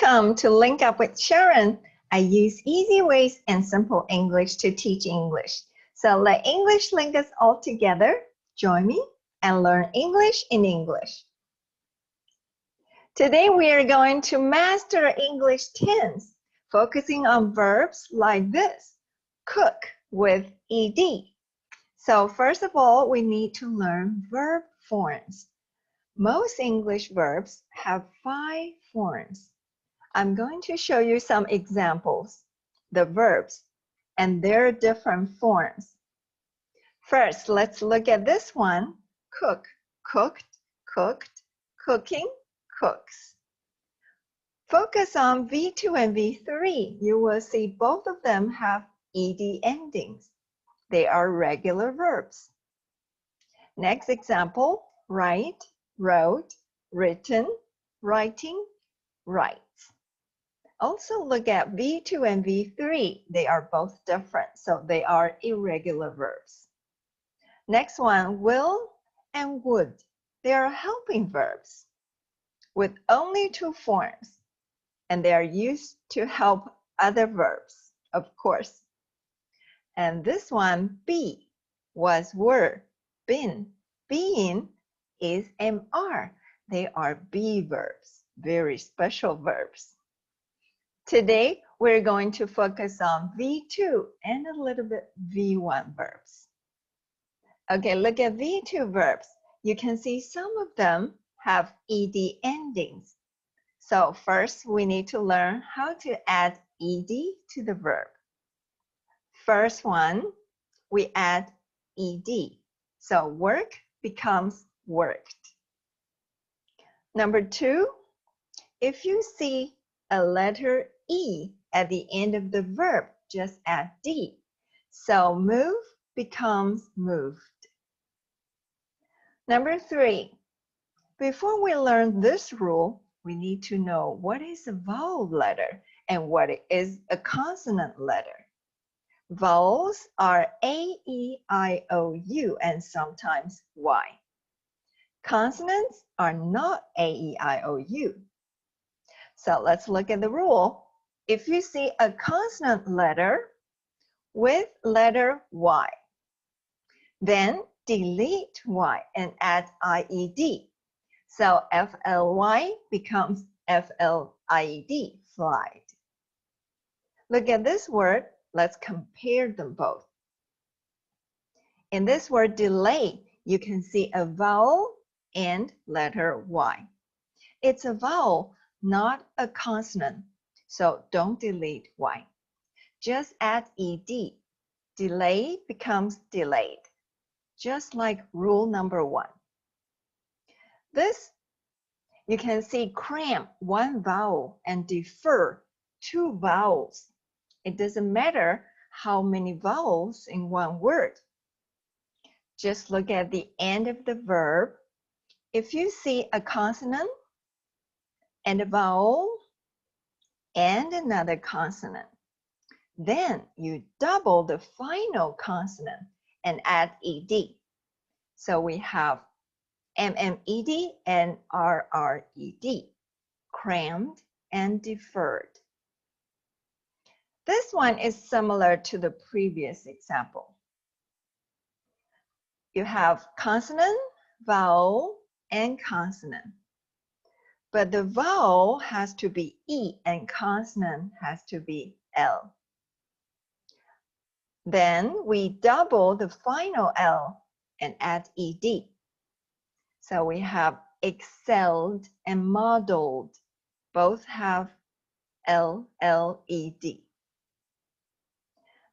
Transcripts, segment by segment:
Welcome to Link Up with Sharon. I use easy ways and simple English to teach English. So let English link us all together. Join me and learn English in English. Today we are going to master English tense, focusing on verbs like this. Cook with ed. So first of all, we need to learn verb forms. Most English verbs have 5 forms. I'm going to show you some examples, the verbs, and their different forms. First, let's look at this one. Cook, cooked, cooked, cooking, cooks. Focus on V2 and V3. You will see both of them have ed endings. They are regular verbs. Next example, write, wrote, written, writing, write. Also look at V2 and V3. They are both different, so they are irregular verbs. Next one, will and would. They are helping verbs with only 2 forms, and they are used to help other verbs, of course. And this one, be, was, were, been, being is MR. They are be verbs, very special verbs. Today, we're going to focus on V2 and a little bit V1 verbs. Okay, look at V2 verbs. You can see some of them have ed endings. So first, we need to learn how to add ed to the verb. First one, we add ed. So work becomes worked. Number 2, if you see a letter E at the end of the verb, just add D. So move becomes moved. Number 3, before we learn this rule, we need to know what is a vowel letter and what is a consonant letter. Vowels are A, E, I, O, U, and sometimes Y. Consonants are not A, E, I, O, U. So let's look at the rule. If you see a consonant letter with letter Y, then delete Y and add IED. So FLY becomes FLIED, flight. Look at this word. Let's compare them both. In this word delay, you can see a vowel and letter Y. It's a vowel, not a consonant, so don't delete Y. Just add ed. Delay becomes delayed, just like rule number 1. This, you can see cram, 1 vowel, and defer, 2 vowels. It doesn't matter how many vowels in one word. Just look at the end of the verb. If you see a consonant, and a vowel, and another consonant, then you double the final consonant and add ed. So we have MMED and RRED, crammed and deferred. This one is similar to the previous example. You have consonant, vowel, and consonant. But the vowel has to be E and consonant has to be L. Then we double the final L and add ed. So we have excelled and modeled. Both have LLED.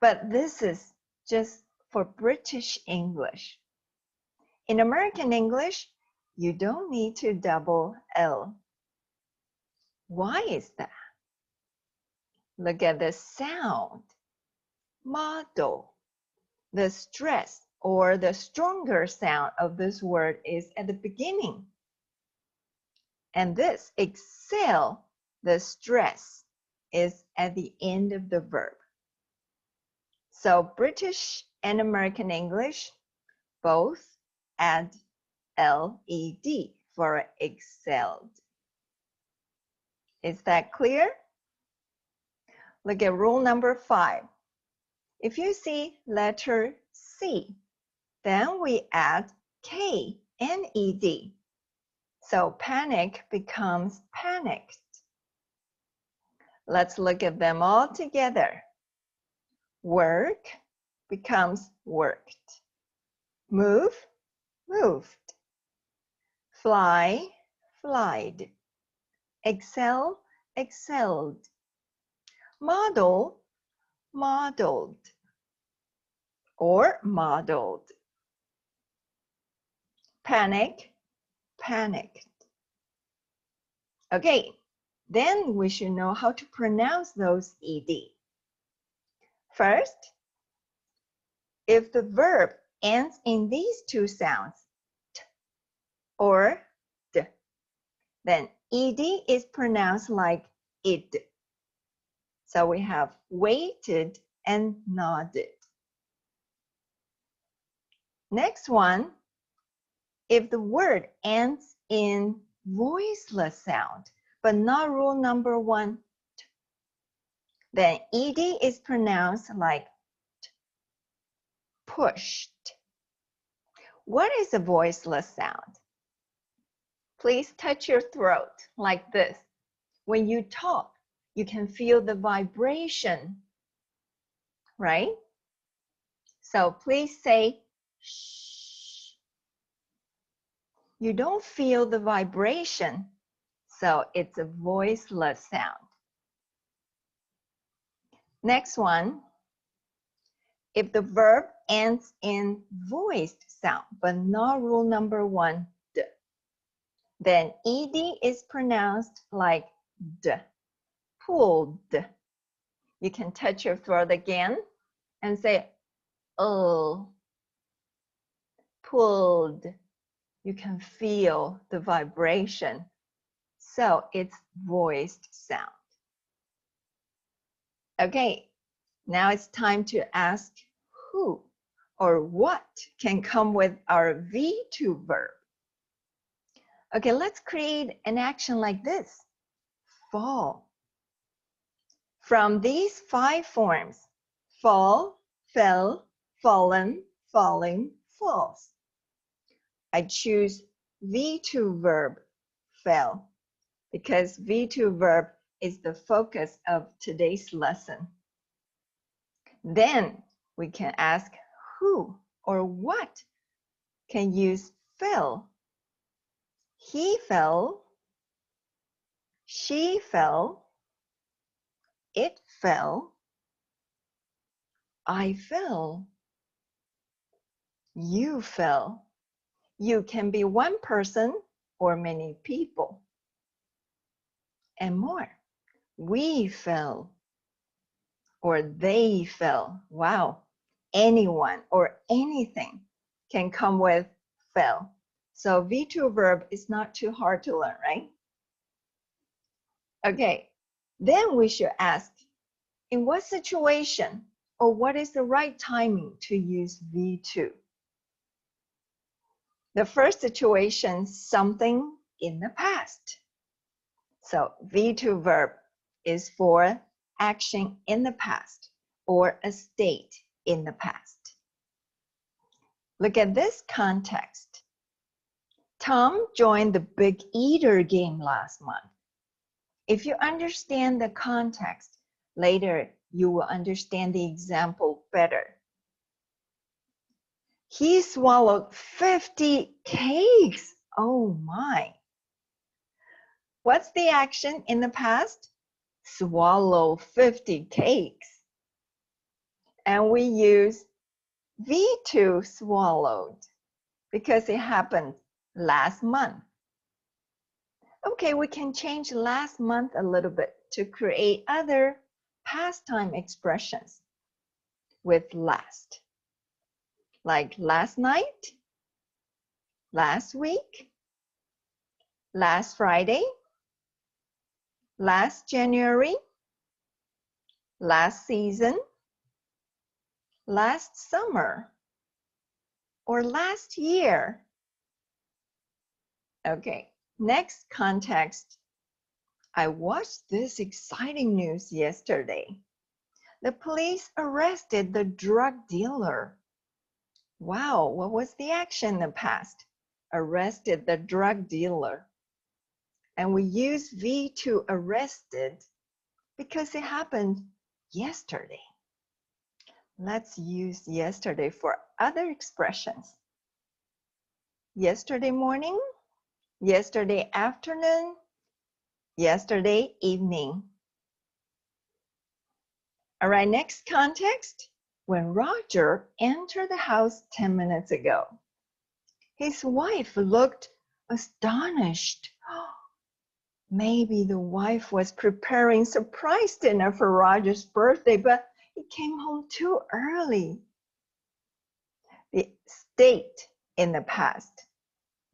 But this is just for British English. In American English, you don't need to double L. Why is that? Look at the sound. Model. The stress or the stronger sound of this word is at the beginning. And this excel, the stress, is at the end of the verb. So British and American English both add LED for excelled. Is that clear? Look at rule number 5. If you see letter C, then we add K and ED. So panic becomes panicked. Let's look at them all together. Work becomes worked. Move, moved. Fly, flied. Excel, excelled. Model, modeled. Or modeled. Panic, panicked. Okay, then we should know how to pronounce those ED. First, if the verb ends in these two sounds, t or d, then ed is pronounced like id. So we have waited and nodded. Next one, if the word ends in voiceless sound, but not rule number 1, t, then ed is pronounced like t, pushed. What is a voiceless sound? Please touch your throat like this. When you talk, you can feel the vibration, right? So please say shh. You don't feel the vibration, so it's a voiceless sound. Next one, if the verb ends in voiced sound, but not rule number 1, d, then ed is pronounced like d, pulled. You can touch your throat again and say, oh, pulled. You can feel the vibration. So it's voiced sound. Okay, now it's time to ask who or what can come with our V2 verb. Okay, let's create an action like this. Fall. From these 5 forms, fall, fell, fallen, falling, falls, I choose V2 verb, fell, because V2 verb is the focus of today's lesson. Then we can ask who or what can use fell. He fell, she fell, it fell, I fell, you fell. You can be one person or many people. And more. We fell or they fell. Wow. Anyone or anything can come with fell. So V2 verb is not too hard to learn, right? Okay, then we should ask, in what situation or what is the right timing to use V2? The first situation, something in the past. So V2 verb is for action in the past or a state in the past. Look at this context. Tom joined the Big Eater game last month. If you understand the context, later you will understand the example better. He swallowed 50 cakes. Oh my. What's the action in the past? Swallow 50 cakes. And we use V2 swallowed because it happened last month. Okay, we can change last month a little bit to create other past time expressions with last. Like last night, last week, last Friday, last January, last season, last summer, or last year. Okay, next context, I watched this exciting news yesterday. The police arrested the drug dealer. Wow, what was the action in the past? Arrested the drug dealer. And we use V to arrested because it happened yesterday. Let's use yesterday for other expressions. Yesterday morning, yesterday afternoon, yesterday evening. All right, next context. When Roger entered the house 10 minutes ago, his wife looked astonished. Maybe the wife was preparing surprise dinner for Roger's birthday, but he came home too early. The state in the past,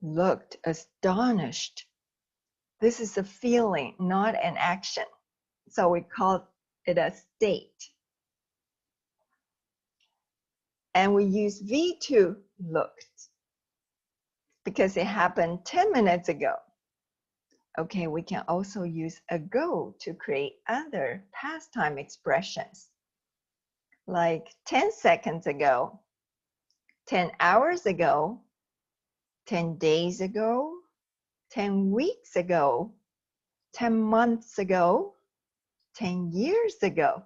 looked astonished. This is a feeling, not an action. So we call it a state. And we use V to looked because it happened 10 minutes ago. Okay, we can also use ago to create other past time expressions. Like 10 seconds ago, 10 hours ago, 10 days ago, 10 weeks ago, 10 months ago, 10 years ago.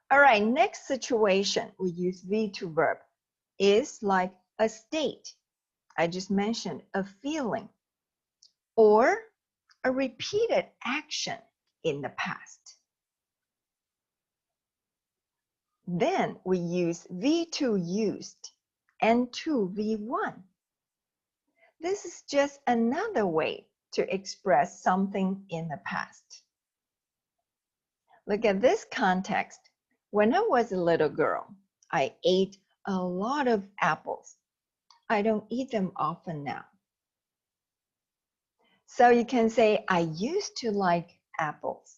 All right, next situation, we use V to verb, is like a state. I just mentioned a feeling or a repeated action in the past. Then we use V2 used and to V1. This is just another way to express something in the past. Look at this context. When I was a little girl, I ate a lot of apples. I don't eat them often now. So you can say, I used to like apples.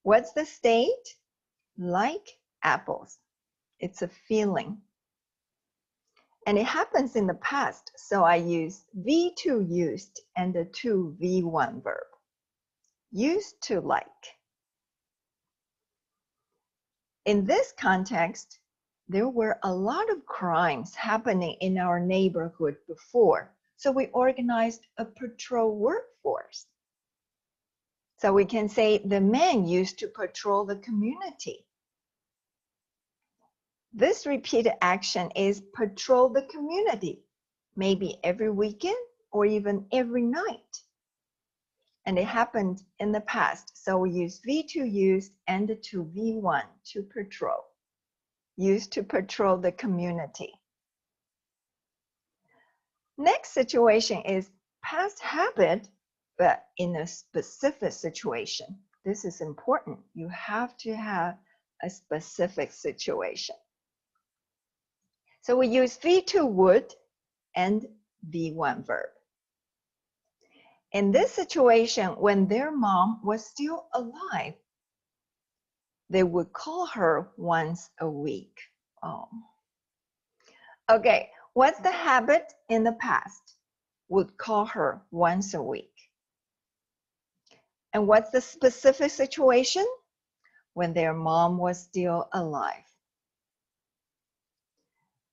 What's the state? Like apples. It's a feeling. And it happens in the past, so I use V2 used and the to V1 verb. Used to like. In this context, there were a lot of crimes happening in our neighborhood before, so we organized a patrol workforce. So we can say the men used to patrol the community. This repeated action is patrol the community, maybe every weekend or even every night. And it happened in the past, so we use V2 used and the to V1 to patrol. Used to patrol the community. Next situation is past habit, but in a specific situation. This is important. You have to have a specific situation. So we use V2 would and V1 verb. In this situation, when their mom was still alive, they would call her once a week. Oh. Okay, what's the habit in the past? Would call her once a week. And what's the specific situation? When their mom was still alive.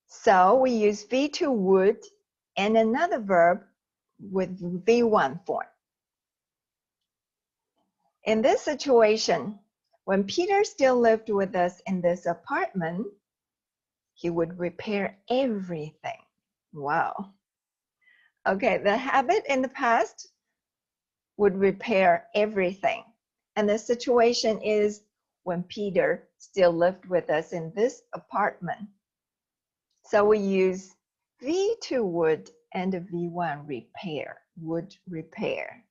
So we use V2 would and another verb with V1 form. In this situation, when Peter still lived with us in this apartment, he would repair everything. Wow. Okay, the habit in the past would repair everything. And the situation is when Peter still lived with us in this apartment. So we use V2 would and a V1 repair, would repair.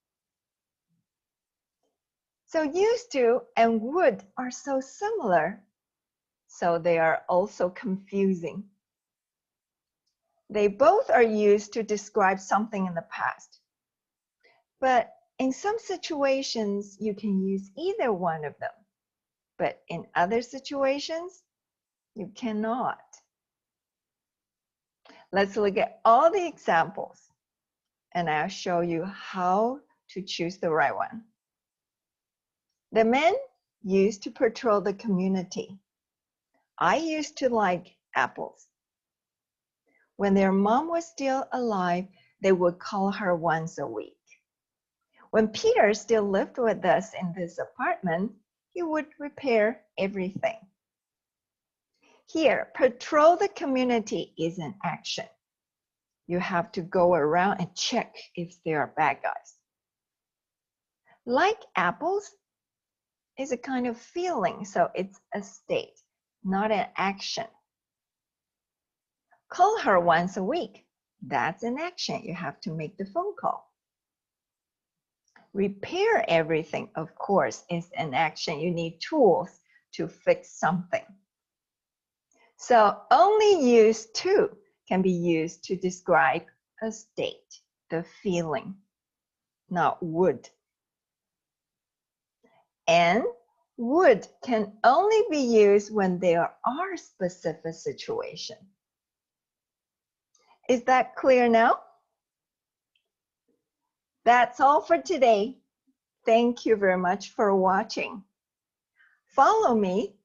So used to and would are so similar, so they are also confusing. They both are used to describe something in the past. But in some situations, you can use either one of them. But in other situations, you cannot. Let's look at all the examples. and I'll show you how to choose the right one. The men used to patrol the community. I used to like apples. When their mom was still alive, they would call her once a week. When Peter still lived with us in this apartment, he would repair everything. Here, patrol the community is an action. You have to go around and check if there are bad guys. Like apples is a kind of feeling, so it's a state, not an action. Call her once a week. That's an action. You have to make the phone call. Repair everything, of course, is an action. You need tools to fix something. So only use to can be used to describe a state, the feeling, not would. And would can only be used when there are specific situations. Is that clear now? That's all for today. Thank you very much for watching. Follow me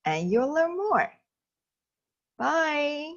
and you'll learn more. Bye.